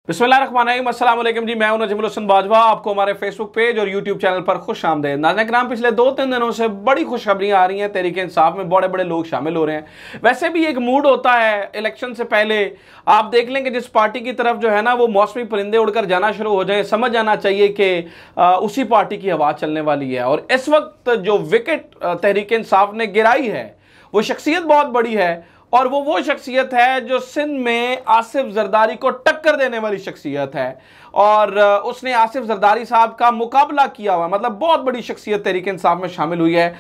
बिस्मिल्लाहिर्रहमानिर्रहीम, अस्सलाम वालेकुम जी। मैं हूं नजीमुल हसन बाजवा। आपको हमारे फेसबुक पेज और यूट्यूब चैनल पर खुश आमदीद। नाज़रीन किराम, पिछले 2-3 दिनों से बड़ी खुशखबरियां आ रही हैं। तहरीक इंसाफ में बड़े बड़े लोग शामिल हो रहे हैं। वैसे भी एक मूड होता है इलेक्शन से पहले, आप देख लें कि जिस पार्टी की तरफ जो है ना वो मौसमी परिंदे उड़कर जाना शुरू हो जाए, समझ आना चाहिए कि उसी पार्टी की हवा चलने वाली है। और इस वक्त जो विकेट तहरीक इंसाफ ने गिराई है वो शख्सियत बहुत बड़ी है, और वो शख्सियत है जो सिंध में आसिफ जरदारी को टक्कर देने वाली शख्सियत है। और उसने आसिफ जरदारी साहब का मुकाबला किया हुआ, मतलब बहुत बड़ी शख्सियत तहरीक इंसाफ में शामिल हुई है,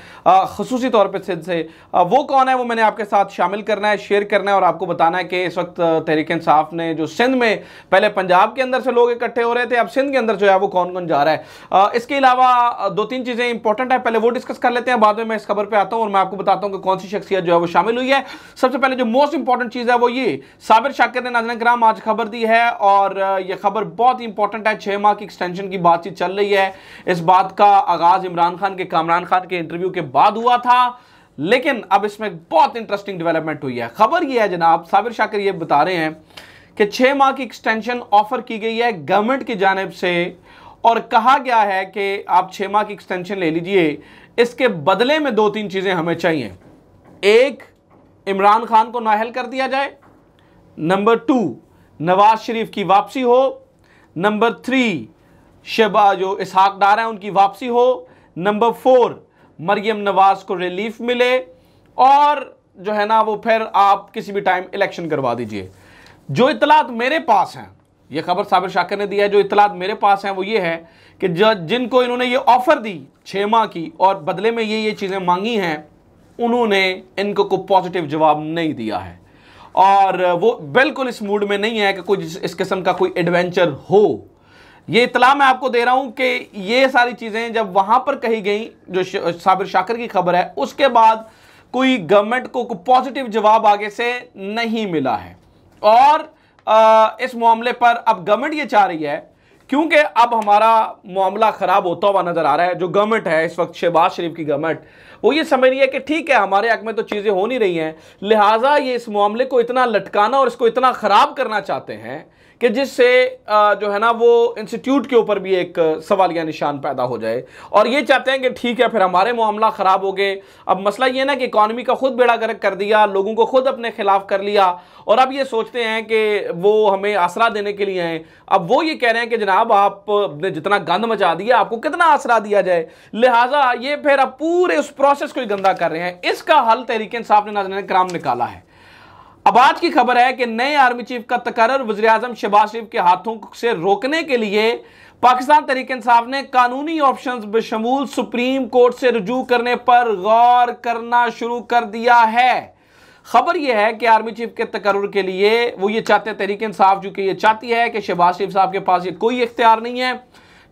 खुसूसी तौर पे सिंध से। वो कौन है वो मैंने आपके साथ शामिल करना है, शेयर करना है और आपको बताना है कि इस वक्त तहरीक इंसाफ ने जो सिंध में, पहले पंजाब के अंदर से लोग इकट्ठे हो रहे थे, अब सिंध के अंदर जो है वो कौन कौन जा रहा है। इसके अलावा 2-3 चीज़ें इंपॉर्टेंट है, पहले वो डिस्कस कर लेते हैं, बाद में मैं इस खबर पर आता हूँ और मैं आपको बताता हूँ कि कौन सी शख्सियत जो है वो शामिल हुई है। सबसे पहले जो मोस्ट इंपॉर्टेंट चीज़ है वो ये, साबिर शाकिर ने नाज़रीन किराम आज खबर दी है, और यह खबर बहुत इंपॉर्टेंट है। 6 माह की एक्सटेंशन की बातचीत चल रही है। इस बात का आगाज इमरान खान के कामरान खान के इंटरव्यू के बाद हुआ था, लेकिन अब इसमें बहुत इंटरेस्टिंग डेवलपमेंट हुई है। खबर यह है जनाब, साबिर शाकिर ये बता रहे हैं कि 6 माह की एक्सटेंशन ऑफर की गई है गवर्नमेंट की जानिब से, और कहा गया है कि आप 6 माह की एक्सटेंशन ले लीजिए, इसके बदले में 2-3 चीजें हमें चाहिए। एक, इमरान खान को नाअहल कर दिया जाए। नंबर 2, नवाज शरीफ की वापसी हो। नंबर 3, शहबाज जो इसहाक डार हैं उनकी वापसी हो। नंबर 4, मरियम नवाज को रिलीफ मिले, और जो है ना वो फिर आप किसी भी टाइम इलेक्शन करवा दीजिए। जो इतलात मेरे पास हैं, ये खबर साबिर शाकिर ने दी है, जो इतलात मेरे पास हैं वो ये है कि जिनको इन्होंने ये ऑफर दी 6 माह की और बदले में ये चीजें मांगी हैं, उन्होंने इनको कोई पॉजिटिव जवाब नहीं दिया है, और वो बिल्कुल इस मूड में नहीं है कि कोई इस किस्म का कोई एडवेंचर हो। ये इतला मैं आपको दे रहा हूं कि ये सारी चीजें जब वहां पर कही गई, जो साबिर शाकिर की खबर है, उसके बाद कोई गवर्नमेंट को कोई पॉजिटिव जवाब आगे से नहीं मिला है। और इस मामले पर अब गवर्नमेंट ये चाह रही है, क्योंकि अब हमारा मामला खराब होता हुआ नजर आ रहा है। जो गवर्नमेंट है इस वक्त, शहबाज शरीफ की गवर्नमेंट, वो ये समझ रही है कि ठीक है हमारे हक में तो चीजें हो नहीं रही हैं, लिहाजा ये इस मामले को इतना लटकाना और इसको इतना खराब करना चाहते हैं कि जिससे जो है ना वो इंस्टीट्यूट के ऊपर भी एक सवालिया निशान पैदा हो जाए। और ये चाहते हैं कि ठीक है फिर हमारे मामला खराब हो गए। अब मसला ये ना कि इकॉनमी का खुद बेड़ा गर्क कर दिया, लोगों को खुद अपने खिलाफ कर लिया, और अब ये सोचते हैं कि वो हमें आसरा देने के लिए हैं। अब वो ये कह रहे हैं कि जनाब आपने जितना गंद मचा दिया, आपको कितना आसरा दिया जाए, लिहाजा ये फिर अब पूरे उस प्रोसेस को ही गंदा कर रहे हैं। इसका हल तहरीक इंसाफ ने नाज़रीन किराम निकाला है। अब आज की खबर है कि नए आर्मी चीफ का तकर्रर वज़ीर-ए-आज़म शहबाज शरीफ के हाथों से रोकने के लिए पाकिस्तान तहरीक इंसाफ ने कानूनी ऑप्शंस बशमूल सुप्रीम कोर्ट से रुजू करने पर गौर करना शुरू कर दिया है। खबर यह है कि आर्मी चीफ के तकर्रुर के लिए वो ये चाहते हैं, तहरीक इंसाफ जो कि ये चाहती है कि शहबाज शरीफ साहब के पास ये कोई इख्तियार नहीं है,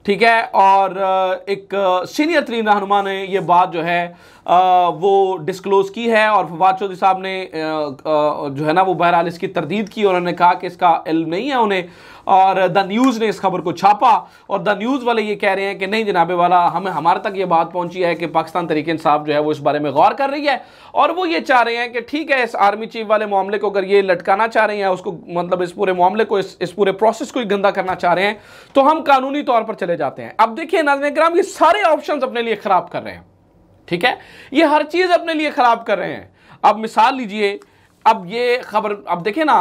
ठीक है। और एक सीनियर तरीन रहनुमा ने ये बात जो है वो डिस्क्लोज की है, और फवाद चौधरी साहब ने जो है ना वो बहरहाल इसकी तरदीद की, और उन्होंने कहा कि इसका इल्म नहीं है उन्हें। और द न्यूज़ ने इस खबर को छापा, और द न्यूज़ वाले ये कह रहे हैं कि नहीं जनाबे वाला, हमारे तक ये बात पहुंची है कि पाकिस्तान तहरीक इंसाफ जो है वो इस बारे में गौर कर रही है, और वो ये चाह रहे हैं कि ठीक है इस आर्मी चीफ वाले मामले को अगर ये लटकाना चाह रहे हैं, उसको मतलब इस पूरे मामले को, इस पूरे प्रोसेस को ही गंदा करना चाह रहे हैं, तो हम कानूनी तौर पर चले जाते हैं। अब देखिए नाज़रीन किराम, ये सारे ऑप्शंस अपने लिए खराब कर रहे हैं, ठीक है, ये हर चीज अपने लिए खराब कर रहे हैं। अब मिसाल लीजिए, अब ये खबर, अब देखिए ना,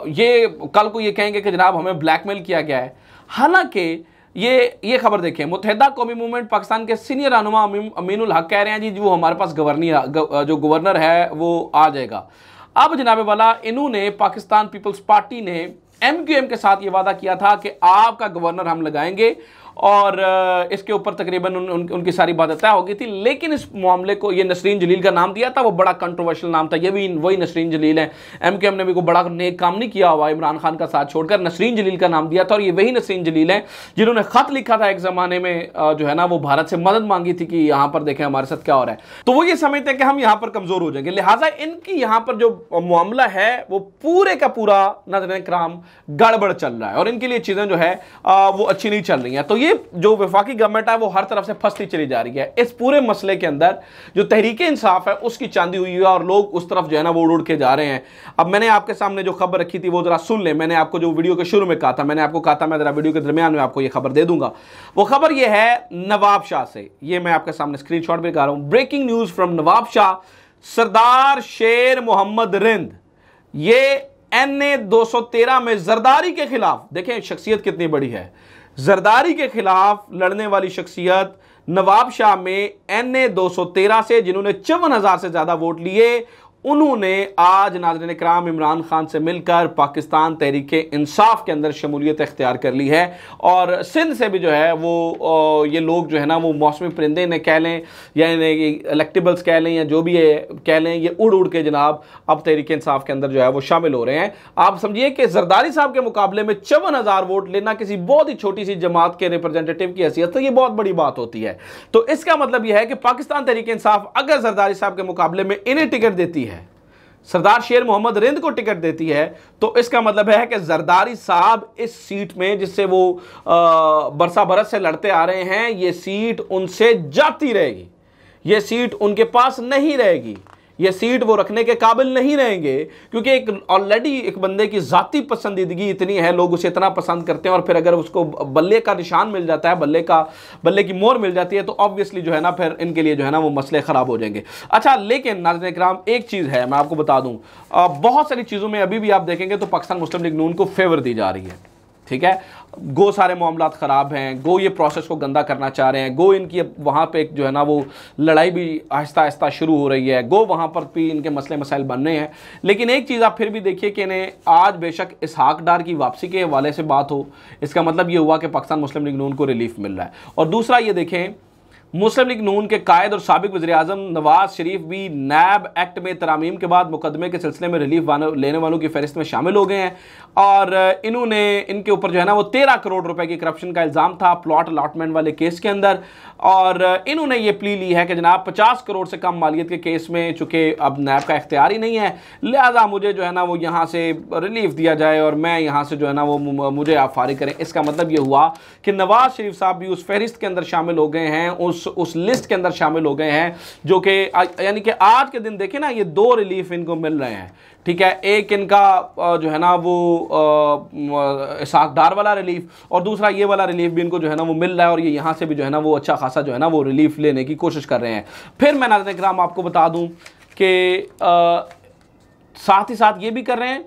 ये कल को ये कहेंगे कि जनाब हमें ब्लैकमेल किया गया है। हालांकि ये खबर देखिए, मुत्तहिदा कौमी मूवमेंट पाकिस्तान के सीनियर रहनुमा अमीनुल हक कह रहे हैं जी वो हमारे पास जो गवर्नर है वो आ जाएगा। अब जनाबे वाला, इन्होंने पाकिस्तान पीपल्स पार्टी ने MQM के साथ ये वादा किया था कि आपका गवर्नर हम लगाएंगे, और इसके ऊपर तकरीबन उनकी सारी बातें तय हो गई थी। लेकिन इस मामले को ये नसरीन जलील का नाम दिया था, वो बड़ा कंट्रोवर्शियल नाम था, ये भी वही नसरीन जलील है। MQM ने भी कोई बड़ा नेक काम नहीं किया हुआ इमरान खान का साथ छोड़कर, नसरीन जलील का नाम दिया था, और ये वही नसरीन जलील है जिन्होंने खत लिखा था एक जमाने में, जो है ना वो भारत से मदद मांगी थी कि यहाँ पर देखें हमारे साथ क्या हो रहा है। तो वो ये समझते हैं कि हम यहाँ पर कमजोर हो जाएंगे, लिहाजा इनकी यहाँ पर जो मामला है वो पूरे का पूरा नाज़रीन किराम गड़बड़ चल रहा है, और इनके लिए चीजें जो है वो अच्छी नहीं चल रही हैं। तो ये जो वफाकी गवर्नमेंट है वो हर तरफ से फंसती चली जा रही है। इस पूरे मसले के अंदर जो तहरीक इंसाफ है उसकी चांदी हुई है और लोग उस तरफ जो है ना वो उड़ के जा रहे हैं। अब मैंने आपके सामने जो खबर रखी थी वो जरा सुन ले। मैंने आपको जो वीडियो के शुरू में कहा था, मैंने आपको कहा था मैं जरा वीडियो के दरमियान में आपको ये खबर दे दूंगा। वो खबर ये है नवाब शाह से, ये मैं आपके सामने स्क्रीनशॉट भी दिखा रहा हूं। Breaking news from Nawab Shah, सरदार शेर मोहम्मद रिंद, ये NA 213 में जरदारी के खिलाफ, देखें शख्सियत कितनी बड़ी है, जरदारी के खिलाफ लड़ने वाली शख्सियत नवाब शाह में NA 213 से जिन्होंने 54,000 से ज्यादा वोट लिए, उन्होंने आज नाज़रीन इकराम इमरान खान से मिलकर पाकिस्तान तहरीक इंसाफ के अंदर शमूलियत इख्तियार कर ली है। और सिंध से भी जो है वो ये लोग जो है ना वो मौसमी परिंदे इन्हें कह लें या इन्हें इलेक्टेबल्स कह लें या जो भी है कह लें, ये उड़ उड़ के जनाब अब तहरीक इंसाफ के अंदर जो है वो शामिल हो रहे हैं। आप समझिए कि जरदारी साहब के मुकाबले में 54,000 वोट लेना किसी बहुत ही छोटी सी जमात के रिप्रेजेंटेटिव की हैसियत से ये बहुत बड़ी बात होती है। तो इसका मतलब यह है कि पाकिस्तान तहरीक इंसाफ अगर जरदारी साहब के मुकाबले में इन्हें टिकट देती है, सरदार शेर मोहम्मद रिंद को टिकट देती है, तो इसका मतलब है कि जरदारी साहब इस सीट में जिससे वो बरसा बरस से लड़ते आ रहे हैं, ये सीट उनसे जाती रहेगी, ये सीट उनके पास नहीं रहेगी, ये सीट वो रखने के काबिल नहीं रहेंगे, क्योंकि एक ऑलरेडी एक बंदे की जाती पसंदीदगी इतनी है, लोग उसे इतना पसंद करते हैं और फिर अगर उसको बल्ले का निशान मिल जाता है, बल्ले की मोहर मिल जाती है, तो ऑब्वियसली जो है ना फिर इनके लिए जो है ना वो मसले खराब हो जाएंगे। अच्छा, लेकिन नाज़रीन इकराम एक चीज़ है मैं आपको बता दूं, बहुत सारी चीज़ों में अभी भी आप देखेंगे तो पाकिस्तान मुस्लिम लीग नून को फेवर दी जा रही है, ठीक है। गो सारे मामलात ख़राब हैं, गो ये प्रोसेस को गंदा करना चाह रहे हैं, गो इनकी वहाँ पे जो है ना वो लड़ाई भी आहिस्ता आहिस्ता शुरू हो रही है, गो वहाँ पर भी इनके मसले मसाइल बन रहे हैं। लेकिन एक चीज़ आप फिर भी देखिए कि इन्हें आज बेशक इसहाक डार की वापसी के हवाले से बात हो, इसका मतलब ये हुआ कि पाकिस्तान मुस्लिम लीग नून को रिलीफ मिल रहा है। और दूसरा ये देखें, मुस्लिम लीग नून के कायद और साबिक वज़ीर-ए-आज़म नवाज शरीफ भी नैब एक्ट में तरामीम के बाद मुकदमे के सिलसिले में रिलीफ लेने वालों की फहरिस्त में शामिल हो गए हैं। और इन्होंने इनके ऊपर जो है ना वो 13 करोड़ रुपए की करप्शन का इल्ज़ाम था प्लॉट अलॉटमेंट वाले केस के अंदर, और इन्होंने ये प्ली ली है कि जनाब 50 करोड़ से कम मालियत के केस में चूँकि अब नैब का इख्तियार ही नहीं है, लिहाजा मुझे जो है ना वो यहाँ से रिलीफ दिया जाए और मैं यहाँ से जो है ना वो मुझे आप फारिग करें। इसका मतलब ये हुआ कि नवाज शरीफ साहब भी उस फहरिस्त के अंदर शामिल हो गए हैं, उस लिस्ट के अंदर शामिल हो गए हैं, जो कि यानी कि आज के दिन देखें ना ये 2 रिलीफ इनको मिल रहे हैं, ठीक है। एक इनका जो है ना वो इसहाक डार वाला रिलीफ और दूसरा ये वाला रिलीफ भी इनको जो है ना वो मिल रहा है, और ये यहाँ से भी जो है ना वो अच्छा खासा जो है ना वो रिलीफ लेने की कोशिश कर रहे हैं। फिर मैं नाज़रीन इकराम आपको बता दूं कि साथ ही साथ ये भी कर रहे हैं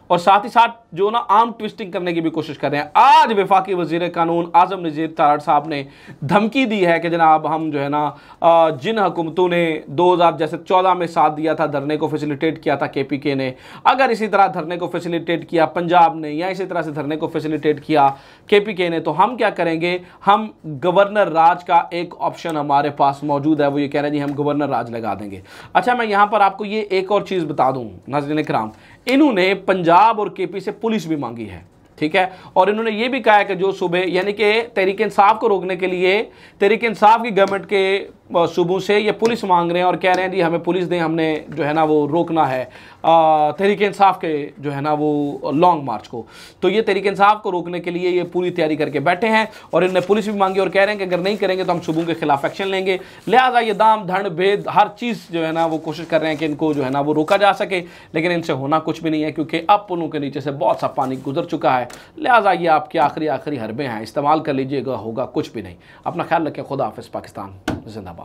और साथ ही साथ जो ना आर्म ट्विस्टिंग करने की भी कोशिश कर रहे हैं। आज वफाकी वज़ीर कानून आज़म नज़ीर तारड़ साहब ने धमकी दी है कि जनाब हम जो है ना जिन हुकूमतों ने 2014 में साथ दिया था, धरने को फैसिलिटेट किया था KPK ने, अगर इसी तरह धरने को फैसिलिटेट किया पंजाब ने या इसी तरह से धरने को फैसिलिटेट किया KPK ने, तो हम क्या करेंगे, हम गवर्नर राज का एक ऑप्शन हमारे पास मौजूद है, वो ये कह रहे हैं जी हम गवर्नर राज लगा देंगे। अच्छा, मैं यहाँ पर आपको ये एक और चीज़ बता दूँ नाज़रीन इकराम, इन्होंने पंजाब और KP से पुलिस भी मांगी है, ठीक है, और इन्होंने ये भी कहा है कि जो सूबे यानी कि तहरीक इंसाफ को रोकने के लिए तहरीक इंसाफ की गवर्नमेंट के सूबों से ये पुलिस मांग रहे हैं और कह रहे हैं जी हमें पुलिस दें, हमने जो है ना वो रोकना है तहरीक इंसाफ के जो है ना वो लॉन्ग मार्च को। तो ये तहरीक इंसाफ को रोकने के लिए ये पूरी तैयारी करके बैठे हैं और इन्होंने पुलिस भी मांगी और कह रहे हैं कि अगर नहीं करेंगे तो हम सूबों के खिलाफ एक्शन लेंगे। लिहाजा ये दाम धड़ भेद हर चीज़ जो है ना वो कोशिश कर रहे हैं कि इनको जो है ना वो रोका जा सके, लेकिन इनसे होना कुछ भी नहीं है, क्योंकि अब पुलों के नीचे से बहुत सा पानी गुजर चुका है। लिहाजा ये आपके आखिरी हरबे हैं, इस्तेमाल कर लीजिएगा, होगा कुछ भी नहीं। अपना ख्याल रखें, खुदा हाफिज़, पाकिस्तान जिंदाबाद।